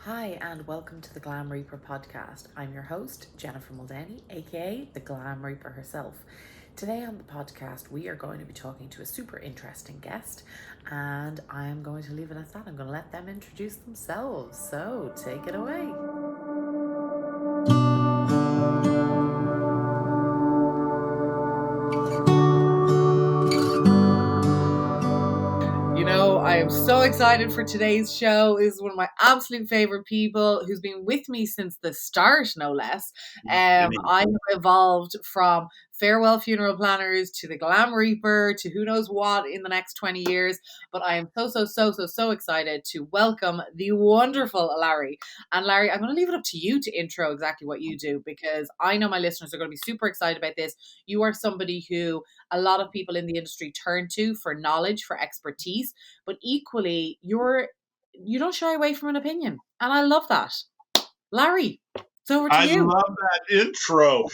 Hi, and welcome to the Glam Reaper podcast. I'm your host, Jennifer Muldowney, aka the Glam Reaper herself. Today on the podcast, we are going to be talking to a super interesting guest, and I am going to leave it at that. I'm going to let them introduce themselves. So, take it away. I am so excited for today's show. This is one of my absolute favorite people who's been with me since the start, no less. I have evolved from farewell funeral planners to the Glam Reaper to who knows what in the next 20 years. But I am so excited to welcome the wonderful Larry. And Larry, I'm going to leave it up to you to intro exactly what you do, because I know my listeners are going to be super excited about this. You are somebody who a lot of people in the industry turn to for knowledge, for expertise, but equally you don't shy away from an opinion, and I love that. Larry, it's over to you. I love that intro.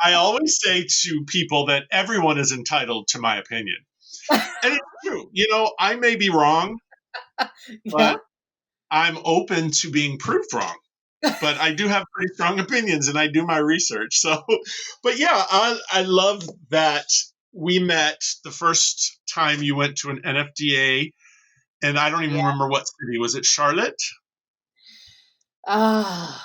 I always say to people that everyone is entitled to my opinion, and it's true. I may be wrong, but I'm open to being proved wrong. But I do have pretty strong opinions, and I do my research. So, but yeah, I love that we met the first time you went to an NFDA, and I don't even remember what city. Was it Charlotte? I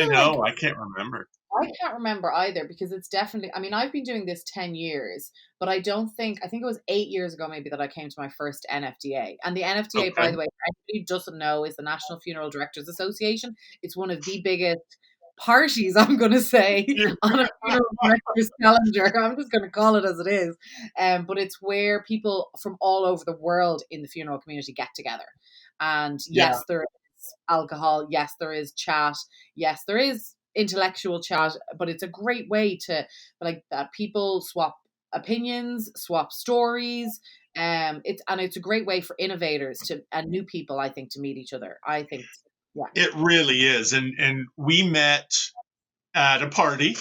know. I can't remember. I can't remember either, because it's definitely, I've been doing this 10 years, but I think it was 8 years ago maybe that I came to my first NFDA. And the NFDA, by the way, for anybody who doesn't know, is the National Funeral Directors Association. It's one of the biggest parties, I'm going to say, on a funeral director's calendar. I'm just going to call it as it is. But it's where people from all over the world in the funeral community get together. And yes, there is alcohol. Yes, there is chat. Yes, there is intellectual chat, but it's a great way to that people swap opinions, swap stories. It's a great way for innovators and new people, I think, to meet each other. I think, yeah, it really is. And we met at a party,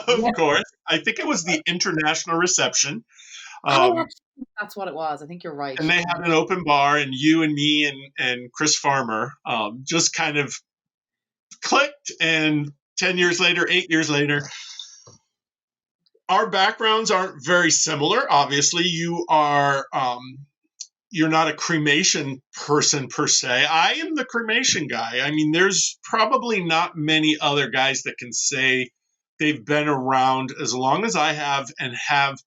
of course. I think it was the international reception. That's what it was. I think you're right. And they had an open bar, and you and me and Chris Farmer just kind of clicked. And 10 years later, 8 years later, our backgrounds aren't very similar. Obviously, you are you're not a cremation person per se. I am the cremation guy. There's probably not many other guys that can say they've been around as long as I have and have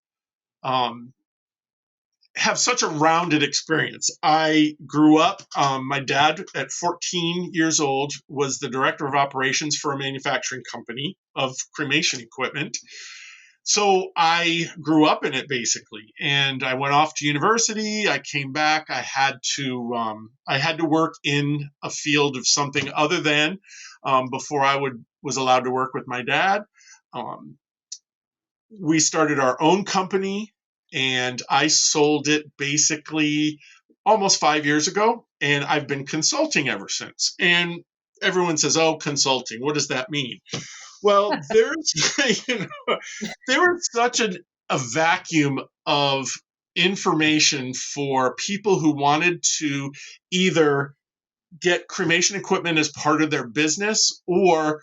such a rounded experience. I grew up, my dad at 14 years old was the director of operations for a manufacturing company of cremation equipment. So I grew up in it basically, and I went off to university. I came back. I had to work in a field of something other than before I was allowed to work with my dad. We started our own company, and I sold it basically almost 5 years ago, and I've been consulting ever since. And everyone says, "Oh, consulting, what does that mean?" Well, there was such a vacuum of information for people who wanted to either get cremation equipment as part of their business or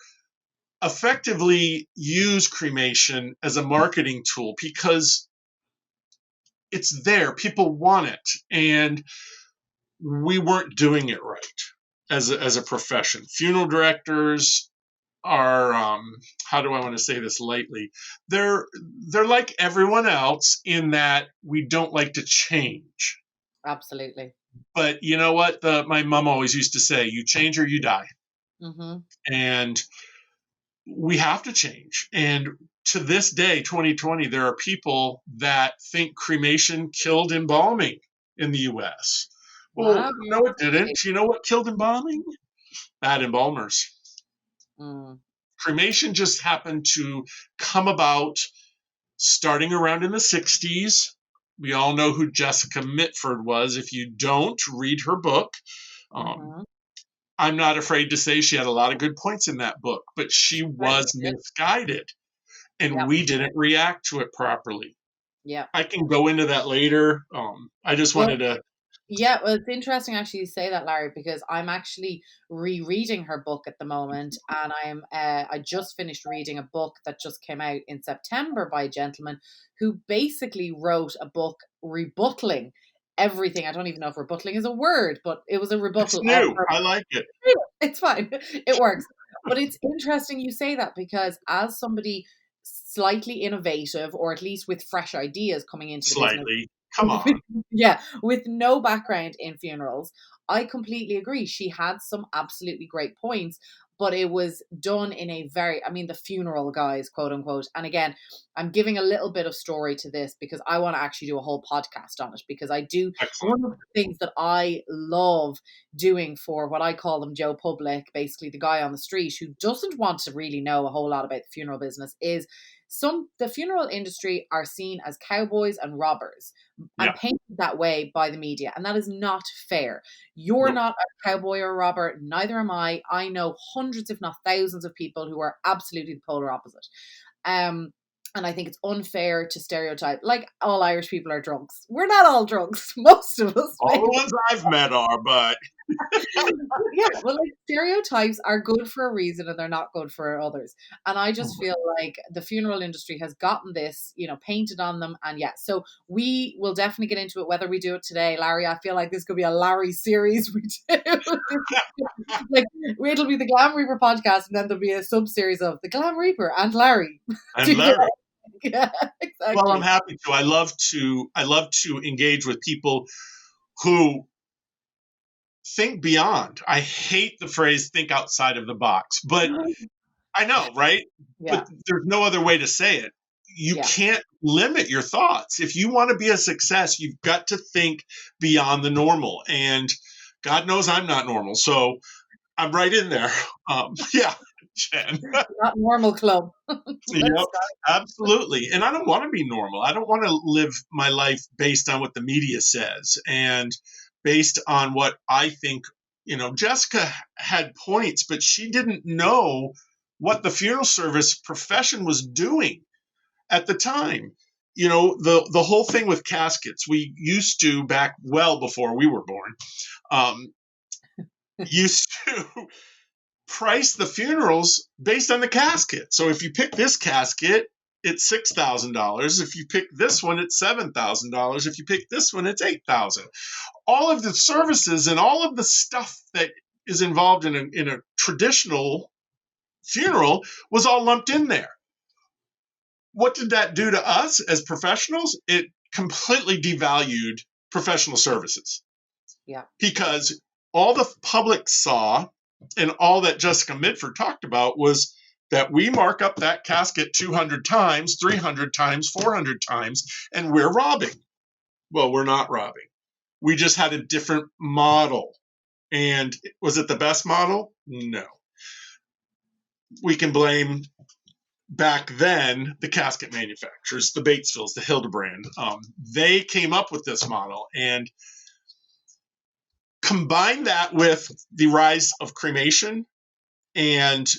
effectively use cremation as a marketing tool, because it's there. People want it. And we weren't doing it right as a profession. Funeral directors are how do I want to say this lightly? They're like everyone else in that we don't like to change. Absolutely. But you know what? My mom always used to say, "You change or you die." Mm-hmm. And we have to change. And to this day, 2020, there are people that think cremation killed embalming in the U.S. Well, no, it didn't. You know what killed embalming? Bad embalmers. Cremation just happened to come about starting around in the 60s. We all know who Jessica Mitford was. If you don't, read her book. I'm not afraid to say she had a lot of good points in that book, but she was misguided, and we didn't react to it properly. Yeah, I can go into that later. I just wanted to Yeah, well, it's interesting actually you say that, Larry, because I'm actually rereading her book at the moment, and I just finished reading a book that just came out in September by a gentleman who basically wrote a book rebuttaling everything. I don't even know if rebuttaling is a word, but it was a It's rebuttal of new. her. I like it. It's fine. It works. But it's interesting you say that because as somebody slightly innovative, or at least with fresh ideas coming into the business, Slightly. Come on. yeah, with no background in funerals, I completely agree. She had some absolutely great points, but it was done in a very, I mean, the funeral guys, quote unquote. And again, I'm giving a little bit of story to this because I want to actually do a whole podcast on it because I do. Excellent. One of the things that I love doing for what I call them Joe Public, basically the guy on the street who doesn't want to really know a whole lot about the funeral business, is the funeral industry are seen as cowboys and robbers and Yeah. painted that way by the media, and that is not fair. You're Nope. not a cowboy or a robber, neither am I. I know hundreds, if not thousands, of people who are absolutely the polar opposite. Um, and I think it's unfair to stereotype like all Irish people are drunks. We're not all drunks. Most of us, All the maybe. ones I've met are, but Yeah, well, like stereotypes are good for a reason and they're not good for others. And I just feel like the funeral industry has gotten this, painted on them. And yeah, so we will definitely get into it, whether we do it today, Larry. I feel like this could be a Larry series we do. Like it'll be the Glam Reaper podcast, and then there'll be a sub series of the Glam Reaper and Larry and together. Larry. Yeah, Well, I'm exactly. happy to. I love to engage with people who think beyond. I hate the phrase think outside of the box, but I know, right? But Yeah, there's no other way to say it. You yeah. can't limit your thoughts. If you want to be a success, you've got to think beyond the normal. And God knows I'm not normal. So I'm right in there. Yeah, Jen. Not normal club. Let's Yep, start. absolutely. And I don't want to be normal. I don't want to live my life based on what the media says and based on what I think. Jessica had points, but she didn't know what the funeral service profession was doing at the time. The whole thing with caskets, we used to, back well before we were born, um, used to price the funerals based on the casket. So if you pick this casket, it's $6,000. If you pick this one, it's $7,000. If you pick this one, it's $8,000. All of the services and all of the stuff that is involved in a traditional funeral was all lumped in there. What did that do to us as professionals? It completely devalued professional services Yeah, because all the public saw and all that Jessica Midford talked about was that we mark up that casket 200 times, 300 times, 400 times, and we're robbing. Well, we're not robbing. We just had a different model. And was it the best model? No. We can blame back then the casket manufacturers, the Batesvilles, the Hildebrand. They came up with this model, and combine that with the rise of cremation, and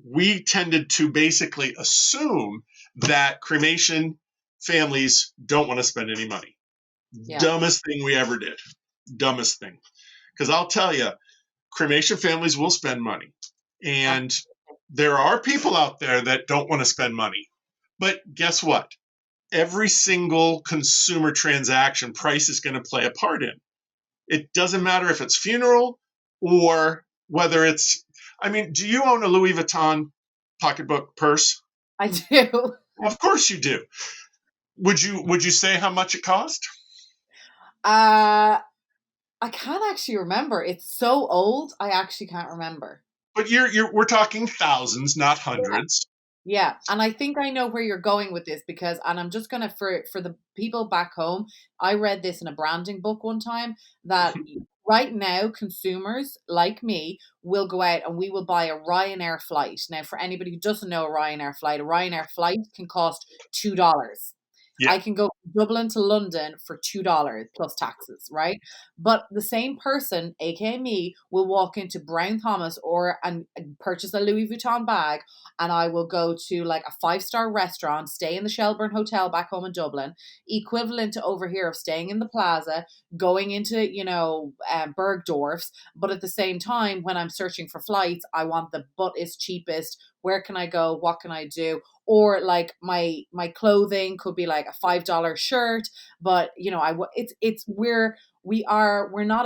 we tended to basically assume that cremation families don't want to spend any money. yeah. Dumbest thing we ever did. Dumbest thing. Because I'll tell you, cremation families will spend money. And there are people out there that don't want to spend money. But guess what? Every single consumer transaction, price is going to play a part in. It doesn't matter if it's funeral or whether it's, I mean, do you own a Louis Vuitton pocketbook purse? I do. Of course you do. Would you say how much it cost? Uh, I can't actually remember. It's so old. I actually can't remember. But we're talking thousands, not hundreds. Yeah, and I think I know where you're going with this because, and I'm just gonna for the people back home, I read this in a branding book one time that right now consumers like me will go out and we will buy a Ryanair flight. Now, for anybody who doesn't know a Ryanair flight can cost $2. Yeah. I can go from Dublin to London for $2 plus taxes, right? But the same person, aka me, will walk into Brown Thomas and purchase a Louis Vuitton bag, and I will go to like a 5-star restaurant, stay in the Shelburne Hotel back home in Dublin, equivalent to over here of staying in the Plaza, going into, Bergdorf's. But at the same time, when I'm searching for flights, I want the but is cheapest. Where can I go? What can I do? Or like my clothing could be like a $5 shirt, but we're not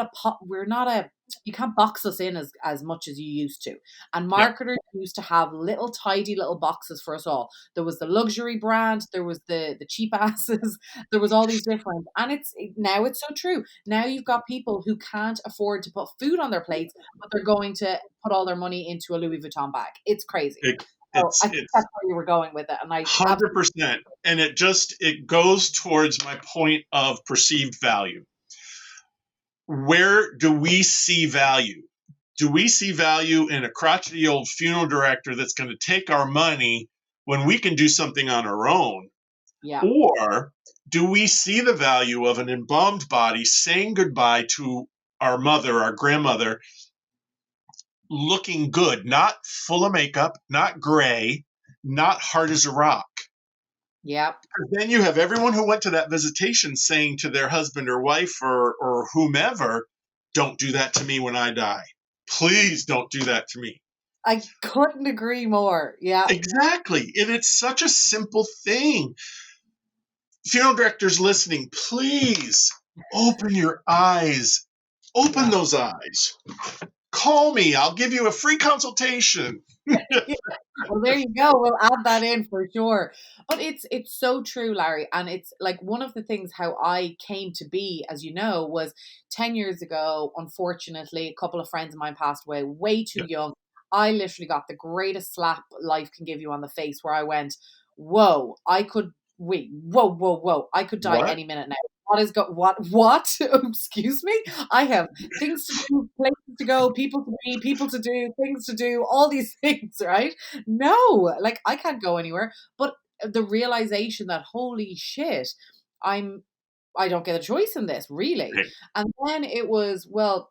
a you can't box us in as much as you used to. And Yeah. marketers used to have little tidy little boxes for us all. There was the luxury brand, there was the cheap asses, there was all these different, and now it's so true. Now you've got people who can't afford to put food on their plates, but they're going to put all their money into a Louis Vuitton bag. It's crazy. It, So it's I think it's that's where you were going with it, and I absolutely 100%. And it goes towards my point of perceived value. Where do we see value? Do we see value in a crotchety old funeral director that's going to take our money when we can do something on our own? yeah. Or do we see the value of an embalmed body saying goodbye to our mother, our grandmother, looking good, not full of makeup, not gray, not hard as a rock? Yeah. Then you have everyone who went to that visitation saying to their husband or wife or whomever, don't do that to me when I die. Please don't do that to me. I couldn't agree more. Yeah. Exactly. And it's such a simple thing. Funeral directors listening, please open your eyes. Open those eyes. Call me. I'll give you a free consultation. Well, there you go. We'll add that in for sure. But it's so true, Larry. And it's like one of the things how I came to be, as you know, was 10 years ago. Unfortunately, a couple of friends of mine passed away way too Yeah. young. I literally got the greatest slap life can give you on the face, where I went, whoa, whoa, I could die What? any minute now. What? Excuse me? I have things to do, places to go, people to be, people to do, things to do, all these things, right? No, like I can't go anywhere. But the realization that holy shit, I'm I don't get a choice in this, really. Hey, And then it was, well,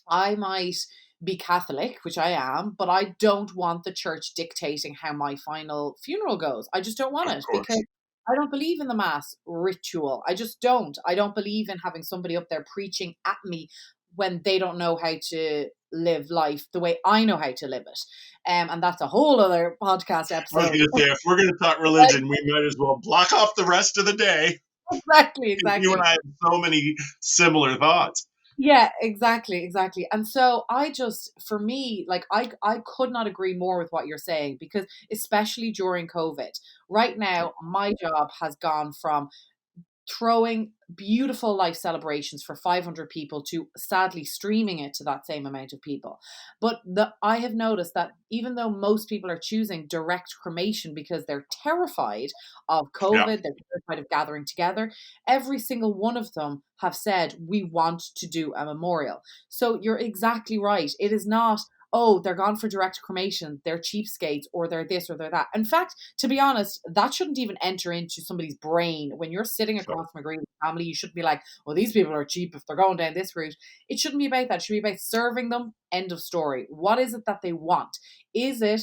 I might be Catholic, which I am, but I don't want the church dictating how my final funeral goes. I just don't want of it because course. I don't believe in the mass ritual. I just don't. I don't believe in having somebody up there preaching at me when they don't know how to live life the way I know how to live it. And that's a whole other podcast I was episode. going to say, if we're going to talk religion, we might as well block off the rest of the day. Exactly, You and exactly. I have so many similar thoughts. Yeah, exactly. And so for me, like I could not agree more with what you're saying, because especially during COVID, right now, my job has gone from throwing beautiful life celebrations for 500 people to sadly streaming it to that same amount of people. But I have noticed that even though most people are choosing direct cremation because they're terrified of Yeah, COVID, they're terrified of gathering together, every single one of them have said, we want to do a memorial. So you're exactly right. It is not, oh, they're gone for direct cremation, they're cheapskates, or they're this or they're that. In fact, to be honest, that shouldn't even enter into somebody's brain. When you're sitting so, across from a grieving family, you shouldn't be like, well, these people are cheap if they're going down this route. It shouldn't be about that. It should be about serving them. End of story. What is it that they want? Is it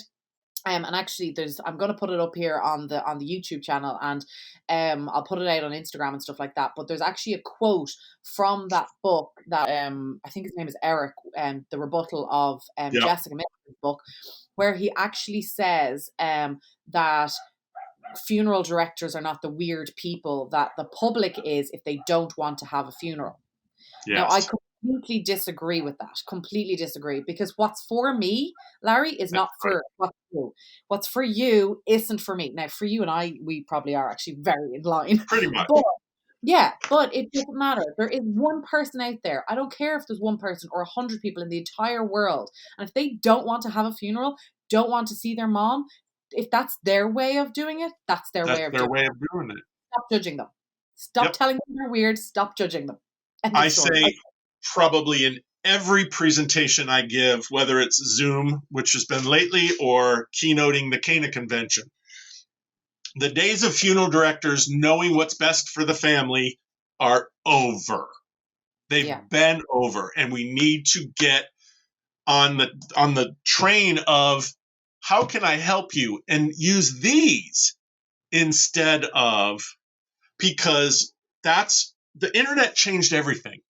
and actually, I'm going to put it up here on the YouTube channel, and I'll put it out on Instagram and stuff like that. But there's actually a quote from that book that I think his name is Eric, the rebuttal of yeah, Jessica Mitchell's book, where he actually says that funeral directors are not the weird people that the public is if they don't want to have a funeral. Now, I yes, completely disagree with that. Completely disagree. Because what's for me, Larry, is that's not right. for what's for you. What's for you isn't for me. Now, for you and I, we probably are actually very in line. Pretty much. But yeah, but it doesn't matter. There is one person out there. I don't care if there's one person or 100 people in the entire world. And if they don't want to have a funeral, don't want to see their mom, if that's their way of doing it, that's their way That's of their doing way it. of doing it. Stop judging them. Stop Yep. telling them they're weird. Stop judging them. End of I story. say probably in every presentation I give, whether it's Zoom, which has been lately, or keynoting the CANA convention, The days of funeral directors knowing what's best for the family are over. They've been over, and we need to get on the train of how can I help you, and use these instead of, because that's the internet changed everything.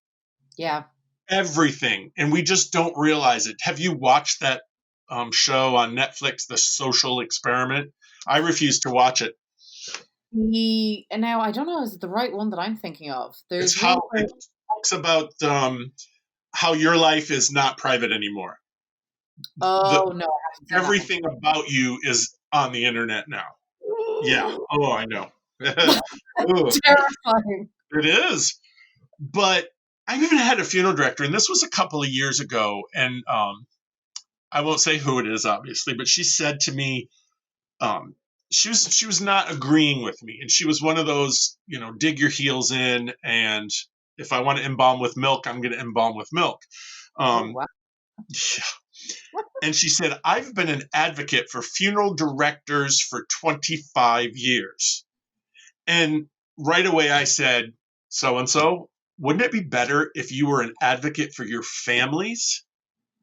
Yeah. Everything, and we just don't realize it. Have you watched that show on Netflix, The Social Experiment? I refuse to watch it. And now I don't know, is it the right one that I'm thinking of? It's There's one how it talks about how your life is not private anymore. Oh no, I haven't seen Everything about you is on the internet now. Yeah. Oh, I know. Terrifying. It is. But I even had a funeral director, and this was a couple of years ago, and I won't say who it is, obviously, but she said to me, she was not agreeing with me, and she was one of those, dig your heels in, and if I want to embalm with milk, I'm going to embalm with milk. Wow. Yeah. And she said, I've been an advocate for funeral directors for 25 years. And right away I said, so-and-so, wouldn't it be better if you were an advocate for your families?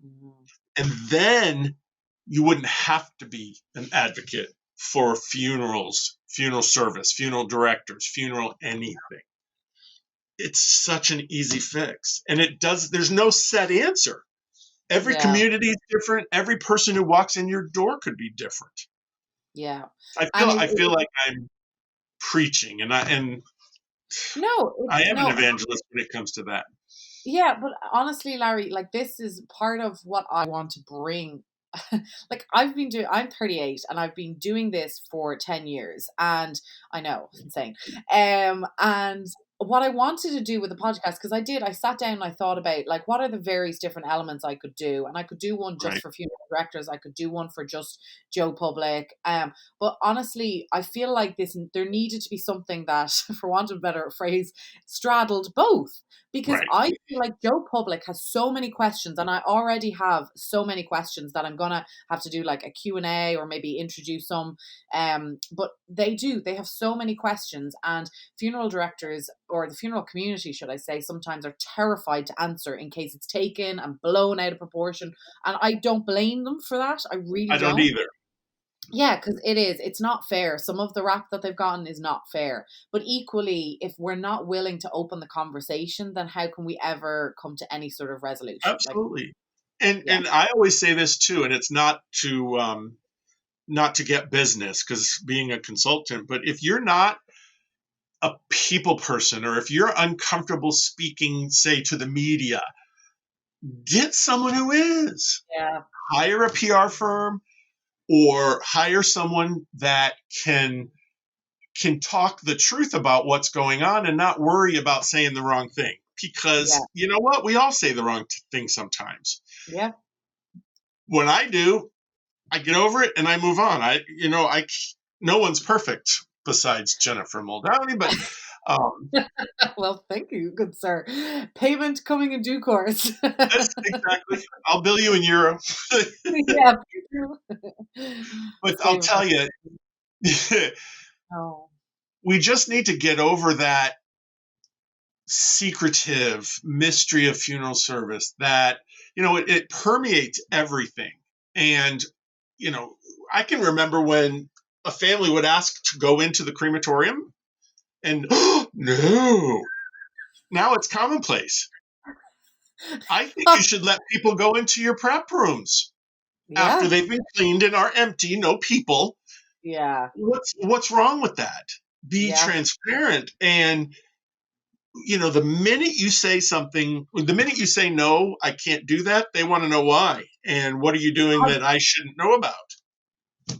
Mm-hmm. And then you wouldn't have to be an advocate for funerals, funeral service, funeral directors, funeral anything. It's such an easy fix. And there's no set answer. Every community is different. Every person who walks in your door could be different. Yeah. I feel like I'm preaching, and I am an evangelist when it comes to that. Yeah, but honestly, Larry, like, this is part of what I want to bring. Like, I'm 38, and I've been doing this for 10 years, and I know it's insane. And what I wanted to do with the podcast, because I sat down and I thought about, like, what are the various different elements I could do, and I could do one just for funeral directors, I could do one for just Joe Public. But honestly, I feel like there needed to be something that, for want of a better phrase, straddled both. Because I feel like Joe Public has so many questions, and I already have so many questions that I'm gonna have to do like a Q&A or maybe introduce some. But they have so many questions, and funeral directors, or the funeral community, should I say, sometimes are terrified to answer in case it's taken and blown out of proportion. And I don't blame them for that. I really don't either. Yeah, because it's not fair. Some of the rap that they've gotten is not fair. But equally, if we're not willing to open the conversation, then how can we ever come to any sort of resolution? Absolutely. And I always say this too, and it's not to get business, because being a consultant, but if you're not a people person, or if you're uncomfortable speaking, say, to the media, get someone who is. Yeah. Hire a PR firm, or hire someone that can talk the truth about what's going on and not worry about saying the wrong thing. Because you know what? We all say the wrong thing sometimes. Yeah. When I do, I get over it and I move on. No one's perfect besides Jennifer Muldowney, but well, thank you, good sir. Payment coming in due course. Yes, exactly. I'll bill you in euro. Yeah. But I'll tell you, we just need to get over that secretive mystery of funeral service that, it permeates everything. And, I can remember when a family would ask to go into the crematorium, and no, now it's commonplace. I think you should let people go into your prep rooms after they've been cleaned and are empty, no people. Yeah. What's wrong with that? Be transparent. And, the minute you say something, the minute you say, no, I can't do that, they want to know why. And what are you doing that I shouldn't know about?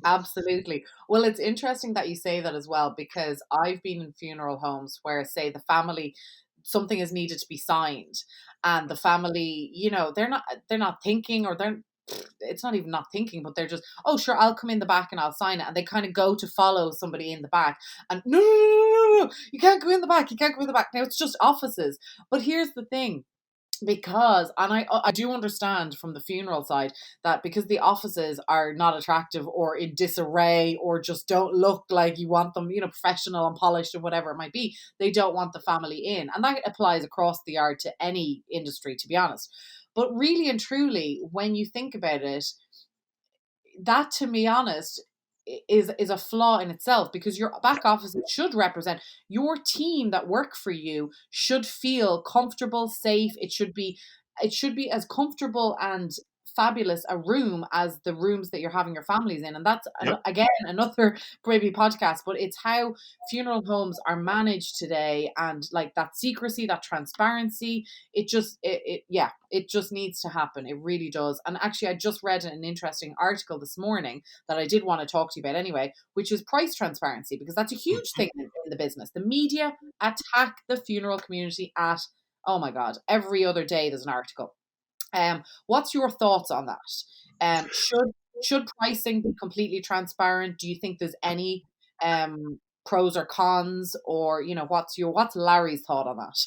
Absolutely. Well, it's interesting that you say that as well, because I've been in funeral homes where, say, the family, something is needed to be signed, and the family, they're not thinking, or it's not even not thinking, but they're just, oh, sure, I'll come in the back and I'll sign it. And they kind of go to follow somebody in the back, and no, you can't go in the back. You can't go in the back. Now it's just offices. But here's the thing. Because, and I do understand from the funeral side that because the offices are not attractive or in disarray or just don't look like you want them, professional and polished or whatever it might be, they don't want the family in. And that applies across the yard to any industry, to be honest. But really and truly, when you think about it, that, to be honest, is a flaw in itself, because your back office should represent your team that work for you, should feel comfortable, safe. It should be as comfortable and fabulous a room as the rooms that you're having your families in. And that's Yep. again another maybe podcast, but it's how funeral homes are managed today, and like that secrecy, that transparency, it just needs to happen. It really does. And actually, I just read an interesting article this morning that I did want to talk to you about anyway, which is price transparency, because that's a huge thing in the business. The media attack the funeral community at, oh my God, every other day there's an article. What's your thoughts on that? Should pricing be completely transparent? Do you think there's any pros or cons, or what's Larry's thought on that?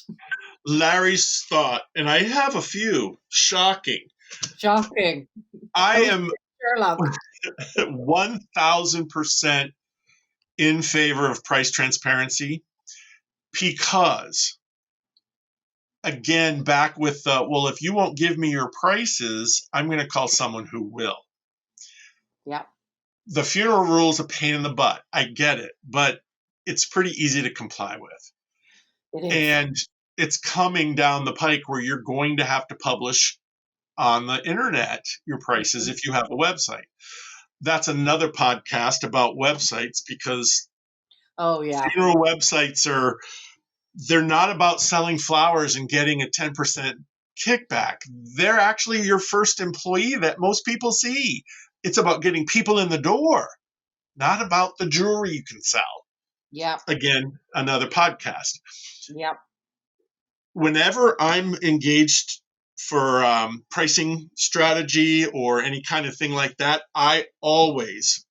Larry's thought, and I have a few. Shocking. Shocking. I Post am Sherlock. 1000% in favor of price transparency, because, again, back with well, if you won't give me your prices, I'm going to call someone who will. Yeah. The funeral rule is a pain in the butt. I get it, but it's pretty easy to comply with. It is. And it's coming down the pike where you're going to have to publish on the internet your prices if you have a website. That's another podcast about websites, because Oh yeah. funeral websites they're not about selling flowers and getting a 10% kickback. They're actually your first employee that most people see. It's about getting people in the door, not about the jewelry you can sell. Yeah. Again, another podcast. Yeah. Whenever I'm engaged for pricing strategy or any kind of thing like that, I almost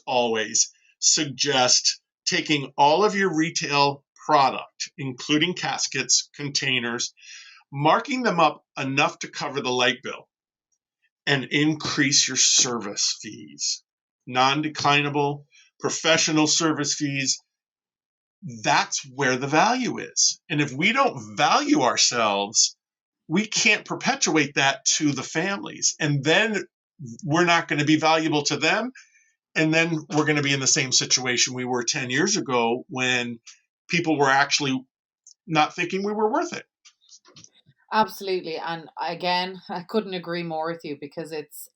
always suggest taking all of your retail product, including caskets, containers, marking them up enough to cover the light bill, and increase your service fees. Non-declinable, professional service fees. That's where the value is. And if we don't value ourselves, we can't perpetuate that to the families. And then we're not going to be valuable to them. And then we're going to be in the same situation we were 10 years ago, when people were actually not thinking we were worth it. Absolutely. And again, I couldn't agree more with you, because it's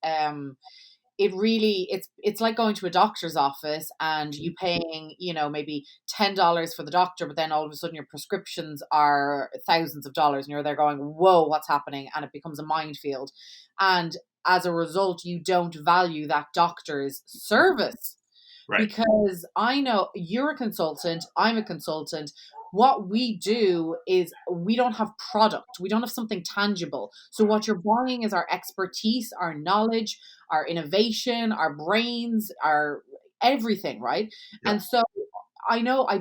like going to a doctor's office and you paying, maybe $10 for the doctor, but then all of a sudden your prescriptions are thousands of dollars, and you're there going, whoa, what's happening? And it becomes a minefield. And as a result, you don't value that doctor's service. Right. Because I know you're a consultant, I'm a consultant. What we do is we don't have product. We don't have something tangible. So what you're buying is our expertise, our knowledge, our innovation, our brains, our everything, right? Yep. And so I know I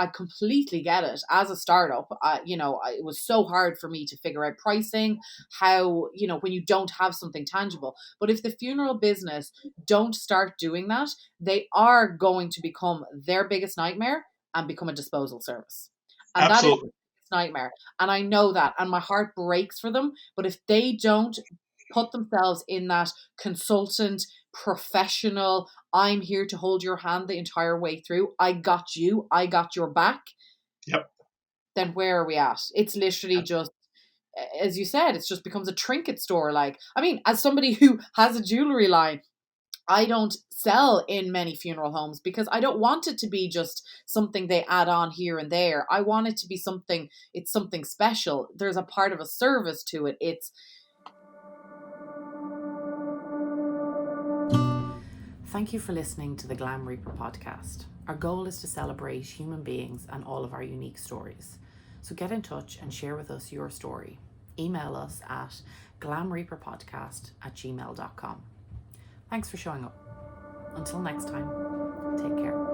completely get it. As a startup, it was so hard for me to figure out pricing, how, when you don't have something tangible. But if the funeral business don't start doing that, they are going to become their biggest nightmare and become a disposal service. And Absolutely. that is a nightmare. And I know that, and my heart breaks for them. But if they don't put themselves in that consultant, professional, I'm here to hold your hand the entire way through, I got you, I got your back. Yep. Then where are we at? It's literally just, as you said, it just becomes a trinket store. Like, I mean, as somebody who has a jewelry line, I don't sell in many funeral homes because I don't want it to be just something they add on here and there. I want it to be something special. There's a part of a service to it. Thank you for listening to the Glam Reaper podcast. Our goal is to celebrate human beings and all of our unique stories. So get in touch and share with us your story. Email us at glamreaperpodcast@gmail.com. Thanks for showing up. Until next time, take care.